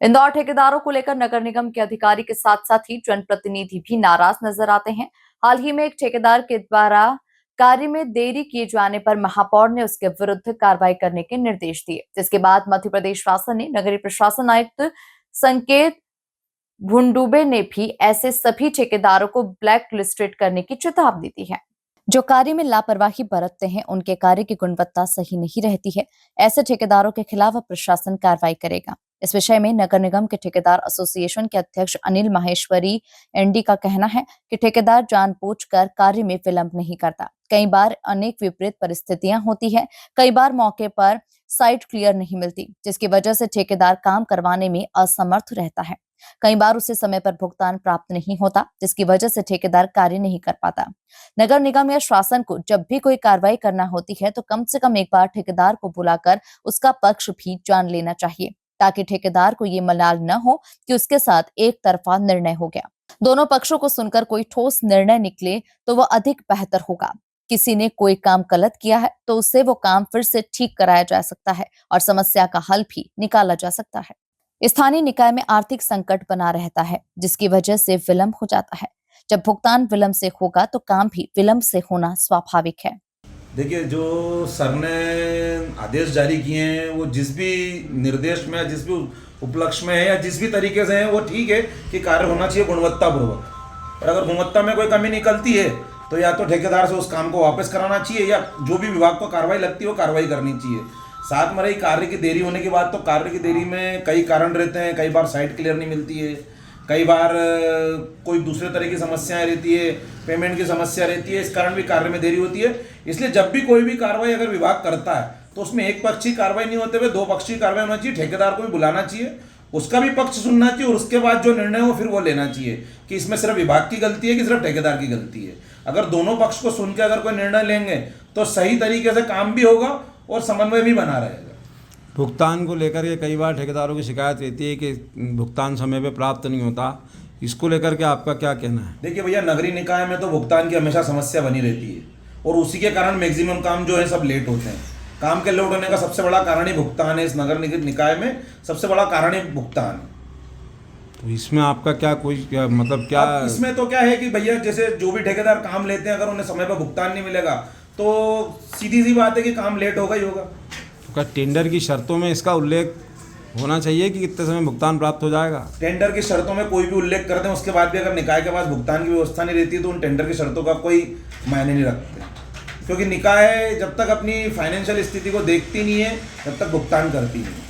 इंदौर ठेकेदारों को लेकर नगर निगम के अधिकारी के साथ साथ ही जनप्रतिनिधि भी नाराज नजर आते हैं। हाल ही में एक ठेकेदार के द्वारा कार्य में देरी किए जाने पर महापौर ने उसके विरुद्ध कार्रवाई करने के निर्देश दिए, जिसके बाद मध्य प्रदेश शासन ने नगरीय प्रशासन आयुक्त संकेत भुंडुबे ने भी ऐसे सभी ठेकेदारों को ब्लैक लिस्टेड करने की चेतावनी दी है। जो कार्य में लापरवाही बरतते हैं, उनके कार्य की गुणवत्ता सही नहीं रहती है। ऐसे ठेकेदारों के खिलाफ प्रशासन कार्रवाई करेगा। इस विषय में नगर निगम के ठेकेदार एसोसिएशन के अध्यक्ष अनिल माहेश्वरी एनडी का कहना है कि ठेकेदार जानबूझकर कार्य में विलंब नहीं करता। कई बार अनेक विपरीत परिस्थितियां होती है, कई बार मौके पर साइट क्लियर नहीं मिलती, जिसकी वजह से ठेकेदार काम करवाने में असमर्थ रहता है। कई बार उसे समय पर भुगतान प्राप्त नहीं होता, जिसकी वजह से ठेकेदार कार्य नहीं कर पाता। नगर निगम या शासन को जब भी कोई कार्रवाई करना होती है तो कम से कम एक बार ठेकेदार को बुलाकर उसका पक्ष भी जान लेना चाहिए, ताकि ठेकेदार को ये मलाल न हो कि उसके साथ एक तरफा निर्णय हो गया। दोनों पक्षों को सुनकर कोई ठोस निर्णय निकले तो वह अधिक बेहतर होगा। किसी ने कोई काम गलत किया है तो उससे वो काम फिर से ठीक कराया जा सकता है और समस्या का हल भी निकाला जा सकता है। स्थानीय निकाय में आर्थिक संकट बना रहता है, जिसकी वजह से विलंब हो जाता है। जब भुगतान विलंब से होगा तो काम भी विलंब से होना स्वाभाविक है। देखिए, जो सर ने आदेश जारी किए हैं वो जिस भी निर्देश में, जिस भी उपलक्ष्य में है या जिस भी तरीके से है, वो ठीक है कि कार्य होना चाहिए गुणवत्तापूर्वक। और अगर गुणवत्ता में कोई कमी निकलती है तो या तो ठेकेदार से उस काम को वापस कराना चाहिए या जो भी विभाग को कार्रवाई लगती है वो कार्रवाई करनी चाहिए। साथ में रही कार्य की देरी होने की बात, तो कार्य की देरी में कई कारण रहते हैं। कई बार साइट क्लियर नहीं मिलती है, कई बार कोई दूसरे तरह की समस्याएं रहती है, पेमेंट की समस्या रहती है, इस कारण भी कार्य में देरी होती है। इसलिए जब भी कोई भी कार्रवाई अगर विभाग करता है तो उसमें एक पक्षी कार्रवाई नहीं होते हुए दो पक्षी कार्रवाई होना चाहिए। ठेकेदार को भी बुलाना चाहिए, उसका भी पक्ष सुनना चाहिए और उसके बाद जो निर्णय हो फिर वो लेना चाहिए कि इसमें सिर्फ विभाग की गलती है कि सिर्फ ठेकेदार की गलती है। अगर दोनों पक्ष को सुन के अगर कोई निर्णय लेंगे तो सही तरीके से काम भी होगा और समन्वय भी बना रहेगा। भुगतान को लेकर के कई बार ठेकेदारों की शिकायत रहती है कि भुगतान समय पे प्राप्त नहीं होता, इसको लेकर के आपका क्या कहना है? देखिए भैया, नगरीय निकाय में तो भुगतान की हमेशा समस्या बनी रहती है और उसी के कारण मैक्सिमम काम जो है सब लेट होते हैं। काम के लेट होने का सबसे बड़ा कारण ही भुगतान है। इस नगर निकाय में सबसे बड़ा कारण ही भुगतान है। तो इसमें आपका क्या मतलब क्या? इसमें तो क्या है कि भैया, जैसे जो भी ठेकेदार काम लेते हैं, अगर उन्हें समय पर भुगतान नहीं मिलेगा तो सीधी सी बात है कि काम लेट होगा ही होगा। तो क्या टेंडर की शर्तों में इसका उल्लेख होना चाहिए कि कितने समय भुगतान प्राप्त हो जाएगा? टेंडर की शर्तों में कोई भी उल्लेख करते हैं, उसके बाद भी अगर निकाय के पास भुगतान की व्यवस्था नहीं रहती तो उन टेंडर की शर्तों का कोई मायने नहीं रखते, क्योंकि निकाय जब तक अपनी फाइनेंशियल स्थिति को देखती नहीं है तब तक भुगतान करती नहीं है।